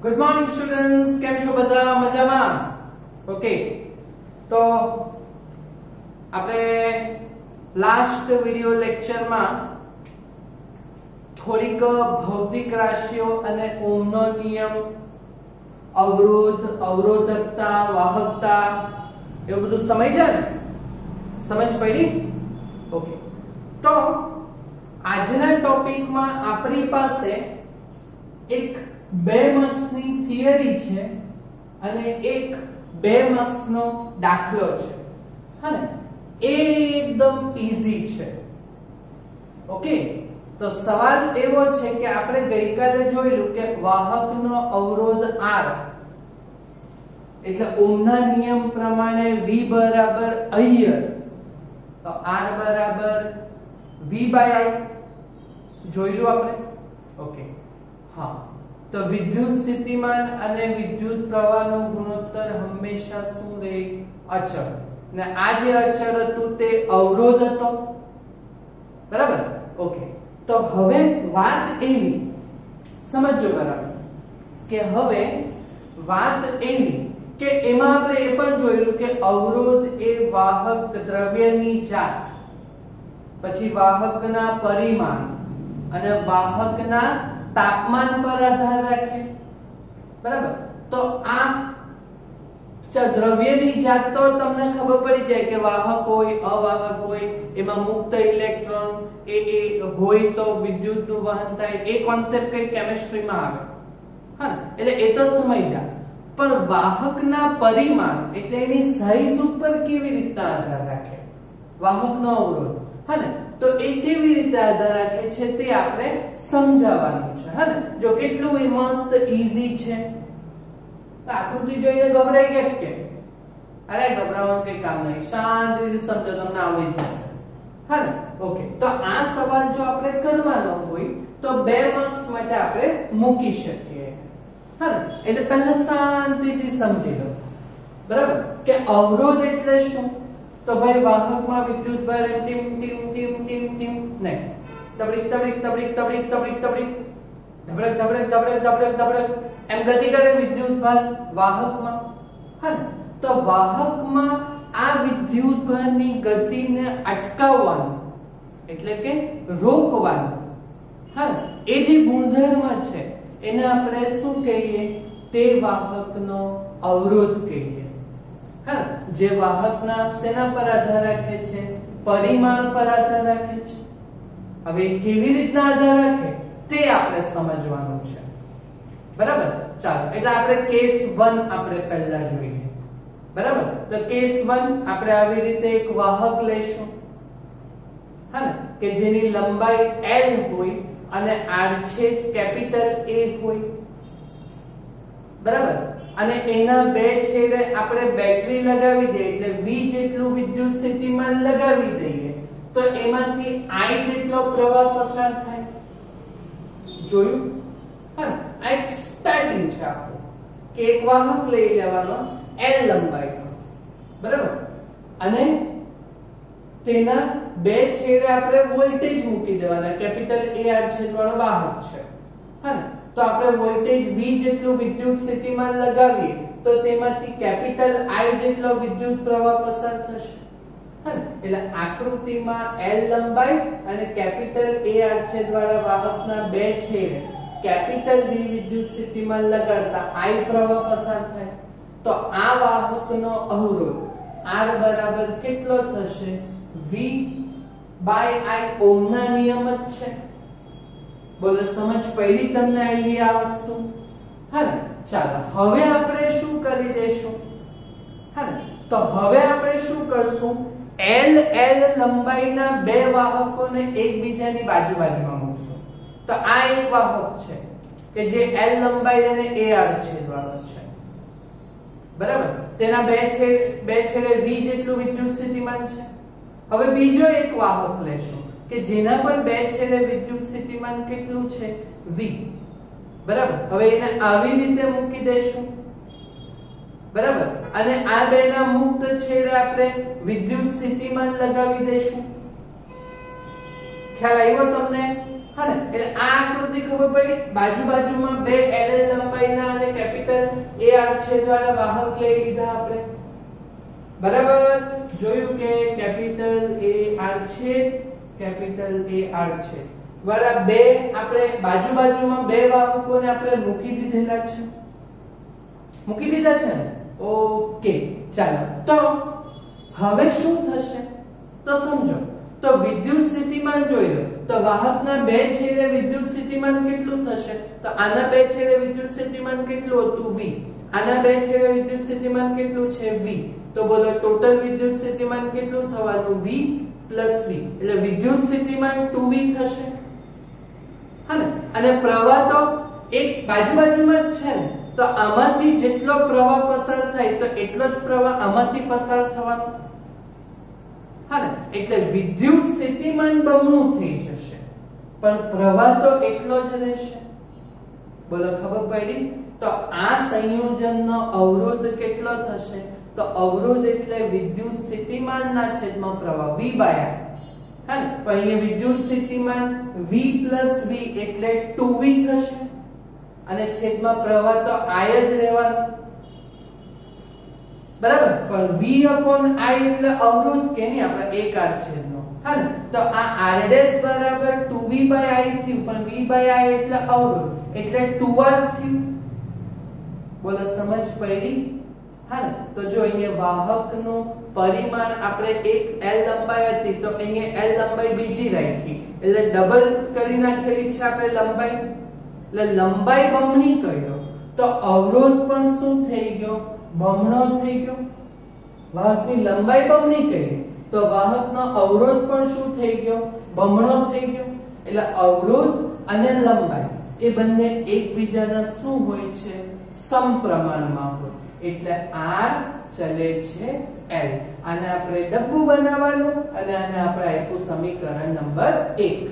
Good morning students, કેમ છો બધા? મજામાં? ઓકે, તો આપણે લાસ્ટ વિડિયો લેક્ચરમાં થોડીક ભૌતિક રાશિઓ અને ઓહમનો નિયમ, અવરોધ, અવરોધકતા, વાહકતા એવું બધું સમજ્યા ને? સમજ પડી? ઓકે, તો આજના ટોપિકમાં આપણી પાસે એક 2 માર્ક્સની થિયરી છે અને એક 2 માર્ક્સનો દાખલો છે. હા ને, એ એકદમ ઈઝી છે. ઓકે, તો સવાલ એવો છે કે આપણે ગઈકાલે જોયેલું કે વાહકનો અવરોધ R એટલે ઓહમના નિયમ પ્રમાણે V બરાબર I, તો R બરાબર V by I જોયેલું આપણે. ઓકે, હા, તો વિદ્યુત સ્થિતિમાન અને વિદ્યુત પ્રવાહનો ગુણોત્તર હંમેશા શું રહે? અચળ. ને આ જે અચળ હતું તે અવરોધ હતો, બરાબર? ઓકે, તો હવે વાત એવી સમજો બરાબર કે હવે વાત એવી કે એમાં આપણે એ પણ જોયેલું કે અવરોધ એ વાહક દ્રવ્યની જાત, પછી વાહકના પરિમાણ અને વાહકના તાપમાન પર આધાર રાખે, બરાબર? તો આ દ્રવ્યની જાત તો તમને ખબર પડી જાય કે વાહક હોય, અવાહક હોય, એમાં મુક્ત ઇલેક્ટ્રોન એ હોય તો વિદ્યુતનું વહન થાય. એ કોન્સેપ્ટ કઈ કેમિસ્ટ્રીમાં આવે. હા, એટલે એ તો સમજ્યા. પણ વાહકના પરિમાણ એટલે એની સાઈઝ ઉપર કેવી રીતના આધાર રાખે વાહકનો અવરોધ? હા ને, તો એ કેવી રીતે આધાર રાખે છે તે આપણે સમજાવવાનું છે. હા ને, જો કેટલું મસ્ત ઈઝી છે. આકૃતિ જોઈને ગભરાઈ ગયા કે? અરે ગભરાવાનું કઈ કામ નહીં, શાંતિથી સમજો, તમને આવડી જશે. હા ને, ઓકે, તો આ સવાલ જો આપણે કરવાનો હોય તો 2 માર્ક્સ માટે આપણે મૂકી શકીએ. હા ને, એટલે પહેલા શાંતિથી સમજી લો, બરાબર? કે અવરોધ એટલે શું? તો ભાઈ વાહકમાં વિદ્યુત ભાર એમ ટીમ ટીમ ટીમ ટીમ ટીમ નહીં, તબડીક તબડીક તબડીક તબડીક તબડીક તબડીક ધબડક ધબડક ધબડક ધબડક ધબડક એમ ગતિ કરે વિદ્યુત ભાર વાહકમાં. હા ને, તો વાહકમાં આ વિદ્યુત ભારની ગતિને અટકાવવાનું એટલે કે રોકવાનું, હા, એ જે ગુણધર્મ છે એને આપણે શું કહીએ? તે વાહકનો અવરોધ કહીએ. હા, જે વાહકના શેના પર આધાર રાખે છે? પરિમાણ પર આધાર રાખે છે. હવે કેવી રીતના આધાર રાખે તે આપણે સમજવાનું છે, બરાબર? ચાલો, એટલે આપણે કેસ 1 આપણે પહેલા જોઈએ, બરાબર? તો કેસ 1 આપણે આવી રીતે એક વાહક લેશું, હા ને, કે જેની લંબાઈ L હોય અને આડછેદ કેપિટલ A હોય, બરાબર? અને એના 2 છેડે આપણે બેટરી લગાવી દઈએ એટલે V જેટલું વિદ્યુત સ્થિતિમાન લગાવી દઈએ તો એમાંથી I જેટલો પ્રવાહ પસાર થાય. જોયું? હા, આ એક સ્ટાર્ટિંગ છે આપણું કે એક વાહક લઈ લેવાનો L લંબાઈનો, બરાબર? અને તેના 2 છેડે આપણે વોલ્ટેજ મૂકી દેવાના. કેપિટલ A આડછેદ વાળો વાહક છે, હા ને, તો આપણે વોલ્ટેજ V જેટલું વિદ્યુત સ્થિતિમાન લગાવીએ તો તેમાંથી કેપિટલ I જેટલો વિદ્યુત પ્રવાહ પસાર થશે. હા, એટલે આકૃતિમાં L લંબાઈ અને કેપિટલ A આડછેદ વાળા વાહકના 2 છેડે કેપિટલ V વિદ્યુત સ્થિતિમાન લગાડતા I પ્રવાહ પસાર થાય. તો આ વાહકનો અવરોધ R બરાબર કેટલો થશે? V by I. ઓહમના નિયમ જ છે. બોલો, સમજ પડી તમને આઈડિયા આ વસ્તુ? હા ને, ચાલો હવે આપણે શું કરી દેશું? હા ને, તો હવે આપણે શું કરશું? L લંબાઈના 2 વાહકોને એકબીજાની બાજુમાં મૂકશું. તો આ એક વાહક છે કે જે L લંબાઈ અને A આડછેદ વાળો છે, બરાબર? તેના 2 છેડે V જેટલું વિદ્યુત સ્થિતિમાન છે. હવે બીજો એક વાહક લેશું કે જેના પર 2 છેડે વિદ્યુત સ્થિતિમાન કેટલું છે? V, બરાબર? હવે એને આવી રીતે મૂકી દેશું, બરાબર? અને આ 2 ના મુક્ત છેડે આપણે વિદ્યુત સ્થિતિમાન લગાવી દેશું. ખ્યાલ આવ્યો તમને? હા ને એટલે આ આકૃતિ ખબર પડી બાજુ બાજુમાં બે LL લંબાઈના અને કેપિટલ AR છેદવાળા વાહક લઈ લીધા આપણે બરાબર જોયું કે કેપિટલ AR છેદ કેપિટલ AR છેદ વાળા બે આપણે બાજુ બાજુમાં બે વાહકોને આપણે મૂકી દીધા છે ને ઓકે ચાલો તો હવે શું થશે તો સમજો તો વિદ્યુત સ્થિતિમાન જોઈ લો તો વાહકના બે છેડે વિદ્યુત સ્થિતિમાન કેટલું થશે તો આના બે છેડે વિદ્યુત સ્થિતિમાન કેટલું હતું V આના બે છેડે વિદ્યુત સ્થિતિમાન કેટલું છે V તો બોલો ટોટલ વિદ્યુત સ્થિતિમાન કેટલું થવાનું V પ્લસ V એટલે વિદ્યુત સ્થિતિમાન 2V થશે હા ને અને પ્રવાહ તો એક બાજુમાં જ છે ને તો આમાંથી જેટલો પ્રવાહ પસાર થાય તો એટલો જ પ્રવાહ આમાંથી પસાર થવાનો હા ને એટલે વિદ્યુત સ્થિતિમાન બમણું થઈ જશે પણ પ્રવાહ તો એટલો જ રહેશે બોલો ખબર પડી તો આ સંયોજનનો અવરોધ કેટલો થશે તો અવરોધ એટલે વિદ્યુત સ્થિતિમાનના છેદમાં પ્રવાહ V/R હા ને તો અહીંયા વિદ્યુત સ્થિતિમાન V + V એટલે 2V થશે અને છેદમાં પ્રવાહ તો I જ રહેવાનો બરાબર પણ V/I એટલે અવરોધ કે નહીં આપણે એક R છેદનો હા ને તો આ R' બરાબર 2V/I થયું પણ V/I એટલે અવરોધ એટલે 2R થયું બોલો સમજ પડી હા ને તો જો અહીંયા વાહકનું પરિમાણ આપણે એક L લંબાઈ હતી તો અહીંયા L લંબાઈ બીજી રાખી એટલે ડબલ કરી નાખેલી છે આપણે લંબાઈ એટલે લંબાઈ બમણી કર્યો તો અવરોધ પણ શું થઈ ગયો બમણો થઈ ગયો વાહકની લંબાઈ બમણી કરી તો વાહકનો અવરોધ પણ શું થઈ ગયો બમણો થઈ ગયો એટલે અવરોધ અને લંબાઈ એ બંને એકબીજાના શું હોય છે સમપ્રમાણમાં હોય એટલે R ચલે છે L આને આપણે ડબ્બુ બનાવવાનું અને આને આપણે આપ્યું સમીકરણ નંબર 1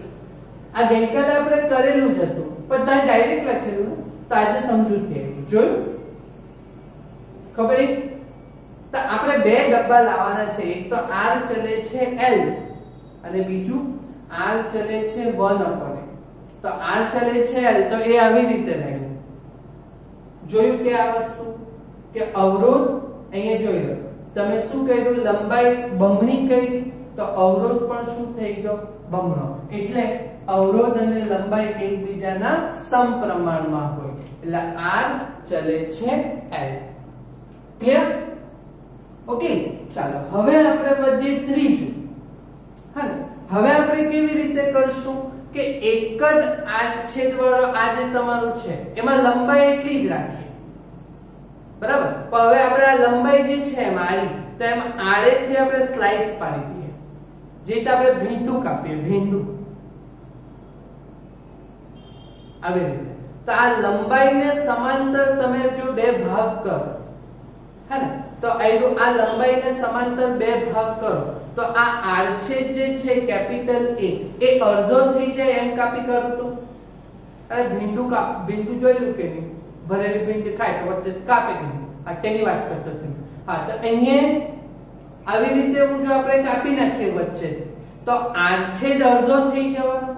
આ ગઈકાલે આપણે કરેલું જ હતું પણ ત્યાં ડાયરેક્ટ લખેલું તો આજે સમજૂતી આવી જોયું ખબર તો આપણે બે ડબ્બા લાવવાના છે એક તો R ચલે છે L અને બીજું R ચલે છે 1/L તો R ચલે છે L તો એ આવી રીતે લાગ્યું જોયું કે આ વસ્તુ કે અવરોધ અહીંયા જોઈ લો તમે શું કર્યું લંબાઈ બમણી કરી તો અવરોધ પણ શું થઈ ગયો બમણો એટલે અવરોધ અને લંબાઈ એકબીજાના સમપ્રમાણમાં હોય એટલે R ચલે છે L ક્લિયર ઓકે ચાલો હવે આપણે વધીએ ત્રીજું હા હવે આપણે કેવી રીતે કરશું કે એક જ આડછેદવાળો આ જે તમારું છે એમાં લંબાઈ એટલી જ રાખીએ બરાબર પણ હવે આપણે આ લંબાઈ જે છે મારી તો એમ આડેથી આપણે સ્લાઈસ પાડી દઈએ જે રીતે આપણે ભીંડું કાપીએ ભીંડું આવી રીતે તો આ લંબાઈને સમાંતર તમે જો બે ભાગ કરો હે ને તો આ લંબાઈને સમાંતર બે ભાગ કરો તો આ આડછેદ જે છે કેપિટલ A એ અડધો થઈ જાય એમ કાપી કરું તો અરે ભીંડું જોયેલું કે નહીં ભરેલી ભીંડી ખાય તો વચ્ચે કાપી દીધું આ તેની વાત કરતો છું હા તો અહીંયા આવી રીતે હું જો આપણે કાપી નાખીએ વચ્ચે તો આડછેદ અડધો થઈ જવાનો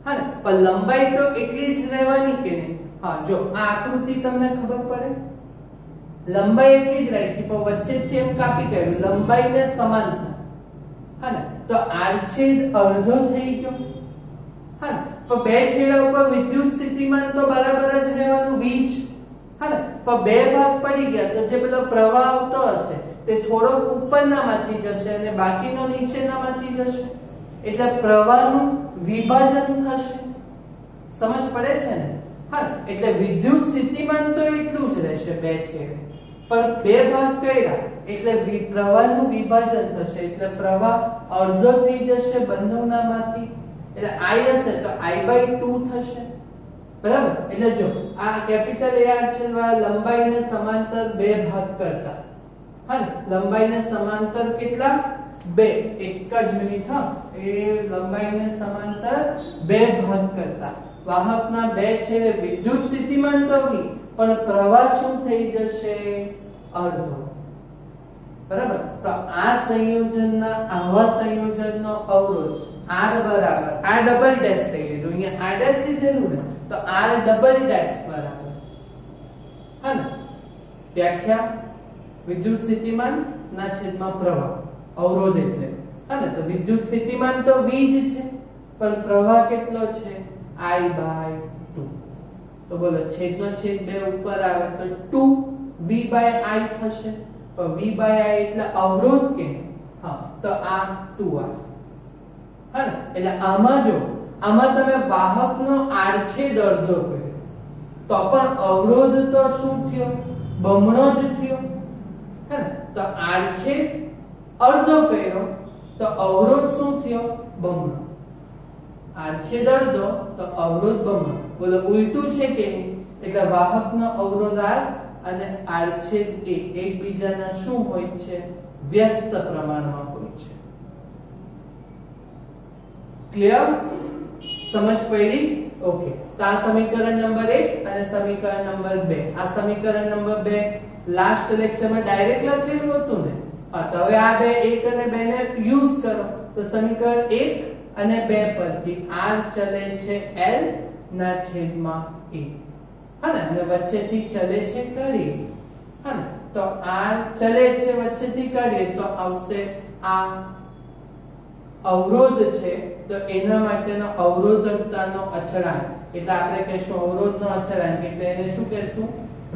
હા ને પણ લંબાઈ તો એટલી જ રહેવાની કે નહીં હા જો આ આકૃતિ તમને ખબર પડે લંબાઈ એટલી જ રાખી પણ વચ્ચેથી એમ કાપી કર્યું લંબાઈને સમાંતર હા ને તો આડછેદ અડધો થઈ ગયો હા ને પણ બે છેડા ઉપર વિદ્યુત સ્થિતિમાન તો બરાબર જ રહેવાનું V જ હા ને પણ બે ભાગ પડી ગયા તો જે પેલો પ્રવાહ આવતો હશે તે થોડો ઉપરનામાંથી જશે અને બાકીનો નીચેનામાંથી જશે એટલે પ્રવાહનું વિભાજન થશે સમજ પડે છે ને હા એટલે વિદ્યુત સ્થિતિમાન તો એટલું જ રહેશે બે છેડે પણ બે ભાગ કર્યા એટલે પ્રવાહનું વિભાજન થશે એટલે પ્રવાહ અડધો થઈ જશે બંનેમાંથી એટલે I હશે તો I/2 થશે બરાબર એટલે જો આ કેપિટલ AR છે લંબાઈને સમાંતર બે ભાગ કરતા હા લંબાઈને સમાંતર કેટલા બે એક જ મિનિટ હા એ લંબાઈને સમાંતર બે ભાગ કરતા વાહકના બે છેડે વિદ્યુત સ્થિતિમાન તો V પણ પ્રવાહ શું થઈ જશે અડધો બરાબર તો આ સંયોજનના આવા સંયોજનનો અવરોધ r બરાબર r ડબલ ડેશ લઈ લીધું, અહીંયા r ડેશ લીધેલું ને, તો r ડબલ ડેશ બરાબર, હા ને, વ્યાખ્યા વિદ્યુત સ્થિતિમાન ના છેદમાં પ્રવાહ, અવરોધ એટલે, હા ને, તો વિદ્યુત સ્થિતિમાન તો v જ છે, પણ પ્રવાહ કેટલો છે, I/2. તો બોલો છેદનો છેદ 2 ઉપર આવે તો 2v/i થશે, તો v/i એટલે અવરોધ કે, હા, તો આ 2r, હા ને, એટલે આમાં જો આમાં તમે વાહકનો આડછેદ અડધો કર્યો તો પણ અવરોધ તો શું થયો, બમણો જ થયો, હે ને, તો આડછેદ અડધો કર્યો તો અવરોધ શું થયો, બમણો, આડછેદ અડધો તો અવરોધ બમણો, બોલો ઉલટું છે કે નહીં, એટલે વાહકનો અવરોધ r અને આડછેદ એ એકબીજાના શું હોય છે, વ્યસ્ત પ્રમાણમાં હોય છે. ક્લિયર, સમજ પડી? ઓકે, તો આ સમીકરણ નંબર 1 અને સમીકરણ નંબર 2, આ સમીકરણ નંબર 2 લાસ્ટ લેક્ચરમાં ડાયરેક્ટ લખેલું હતું ને, હા, તો હવે આ બે 1 અને 2 ને યુઝ કરો, તો સમીકરણ 1 અને 2 પરથી r ચલે છે l ના છેદમાં a, હા ને, અને વચ્ચેથી ચલે છે કરીએ, હા ને, તો r ચલે છે વચ્ચેથી કરીએ તો આવશે આ અવરોધ છે, તો એના માટેનો અવરોધકતાનો અચળાંક, એટલે આપણે કહેશું અવરોધનો અચળાંક, એટલે એને શું કહેશું,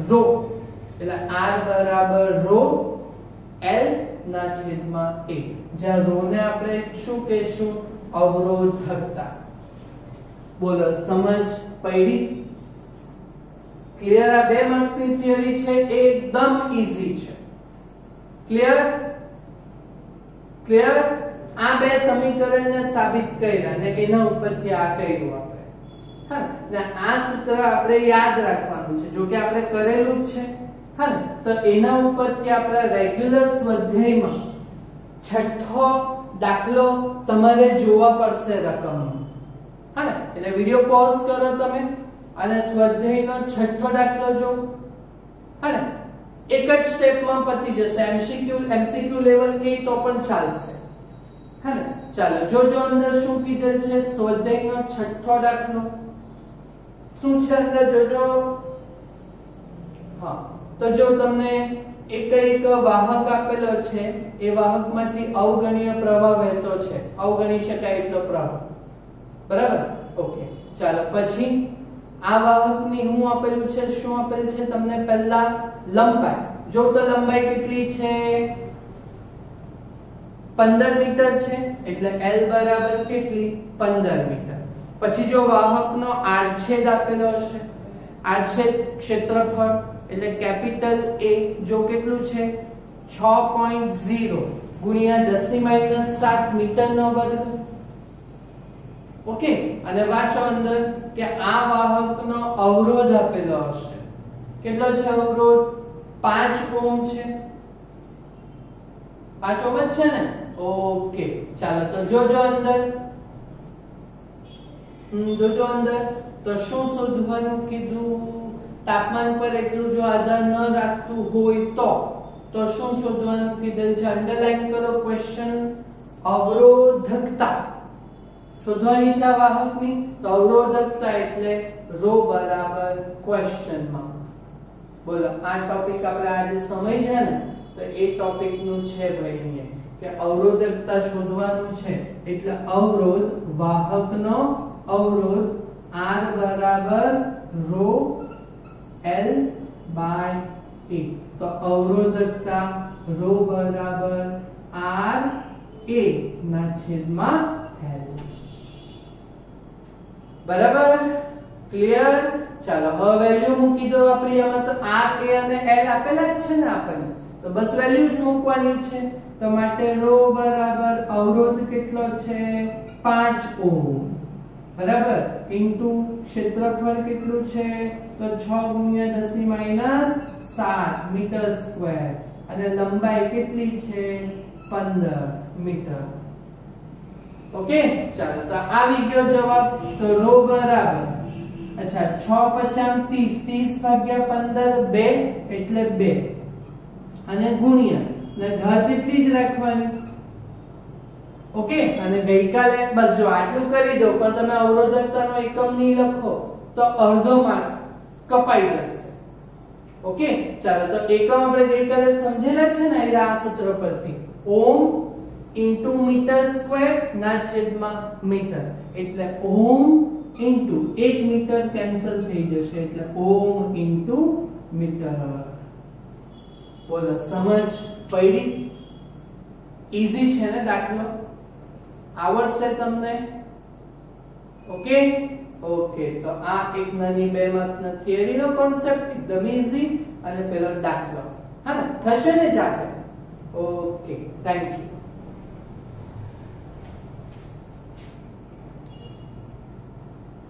ρ, એટલે r બરાબર ρ l ના છેદમાં a, જ્યાં ρ ને આપણે શું કહેશું, અવરોધકતા. બોલો સમજ પડી? ક્લિયર? આ 2 માર્ક્સની થિયરી છે, એકદમ ઈઝી છે. ક્લિયર? ક્લિયર? આ બે સમીકરણને સાબિત કર્યા ને એના ઉપરથી આ કર્યું આપણે, હા ને, આ સૂત્ર આપણે યાદ રાખવાનું છે, જો કે આપણે કરેલું જ છે, હા ને, તો એના ઉપરથી આપણા રેગ્યુલર સ્વાધ્યાયમાં છઠ્ઠો દાખલો તમારે જોવા પડશે રકમમાં, હા ને, એટલે વિડિયો પોઝ કરો તમે અને સ્વાધ્યાયનો છઠ્ઠો દાખલો જો, હા ને, એક જ સ્ટેપમાં પતી જશે, એમસીક્યુ લેવલ કે તો પણ ચાલશે, હા ને. ચાલો જોજો અંદર શું કીધેલ છે, સ્વાધ્યાયનો છઠ્ઠો દાખલો શું છે અંદર જોજો. હા, તો જો તમને એક વાહક આપેલો છે, એ વાહકમાંથી અવગણીય પ્રવાહ વહેતો છે, અવગણી શકાય એટલો પ્રવાહ, બરાબર? ઓકે, ચાલો પછી આ વાહકની હું આપેલું છે, શું આપેલ છે તમને, પહેલા લંબાઈ, જો તો લંબાઈ કેટલી છે, 15 મીટર છે, એટલે l બરાબર કેટલી, 15 મીટર. પછી જો વાહકનો આડછેદ આપેલો હશે, આડછેદ ક્ષેત્રફળ એટલે કેપિટલ A જો કેટલું છે, 6.0 ગુણ્યા 10⁻⁷ મીટરનો વર્ગ. ઓકે, અને વાંચો અંદર કે આ વાહકનો અવરોધ આપેલો હશે, કેટલો છે અવરોધ, 5 ઓહ્મ છે, 5 ઓહ્મ જ છે ને. ઓકે, ચાલો તો જોજો અંદર, જોજો અંદર, તો શું શોધવાનું કીધું, તાપમાન પર એટલું જો આધાર ન રાખતું હોય તો શું શોધવાનું કીધેલ છે, અંડરલાઈન કરો ક્વેશ્ચન, અવરોધકતા શોધવાની છે આ વાહકની, તો અવરોધકતા એટલે ρ બરાબર ક્વેશ્ચન માર્ક. બોલો આ ટોપિક આપણે આજે સમજ્યા ને, તો એ ટોપિક નું છે ભાઈ અહીંયા કે અવરોધકતા શોધવાનું છે, એટલે અવરોધ, વાહકનો અવરોધ r બરાબર ρ l બાય a, તો અવરોધકતા ρ બરાબર r a ના છેદમાં l. બરાબર? ક્લિયર? ચાલો હવે વેલ્યુ મૂકી દો આપણી, આમાં તો r a અને l આપેલા જ છે ને આપણને, તો બસ વેલ્યુ જ મૂકવાની છે. તો માટે ρ બરાબર અવરોધ કેટલો છે, 5 ઓહ્મ, બરાબર, ઇન્ટુ ક્ષેત્રફળ કેટલું છે, તો 6 ગુણ્યા 10⁻⁷ મીટર સ્ક્વેર, અને લંબાઈ કેટલી છે, 15 મીટર. ઓકે, ચાલો તો આવી ગયો જવાબ, તો ρ બરાબર, અચ્છા 6 × 5 30, 30 ભાગ્યા 15 2 એટલે 2, અને ગુણ્યા ને ઘાત એટલી જ રાખવાની, ઓકે, અને ગઈકાલે બસ જો આટલું કરી દો, પણ તમે અવરોધકતાનો એકમ નહીં લખો તો અડધો માર્ક કપાઈ જશે. ઓકે, ચાલો તો એકમ આપણે ગઈકાલે સમજેલા છે ને આ સૂત્ર પરથી, ઓમ ઇન્ટુ મીટર સ્ક્વેર ના છેદમાં મીટર, એટલે ઓમ ઇન્ટુ 1 મીટર કેન્સલ થઈ જશે, એટલે ઓમ ઇન્ટુ મીટર. બોલો સમજ પડી? ઈઝી છે ને દાખલો? આવડશે તમને? ઓકે ઓકે, તો આ એક નાની 2 માર્કના થિયરીનો કોન્સેપ્ટ એકદમ ઈઝી, અને પેલો દાખલો. હા ને, થશે ને જાતે? Okay, thank you.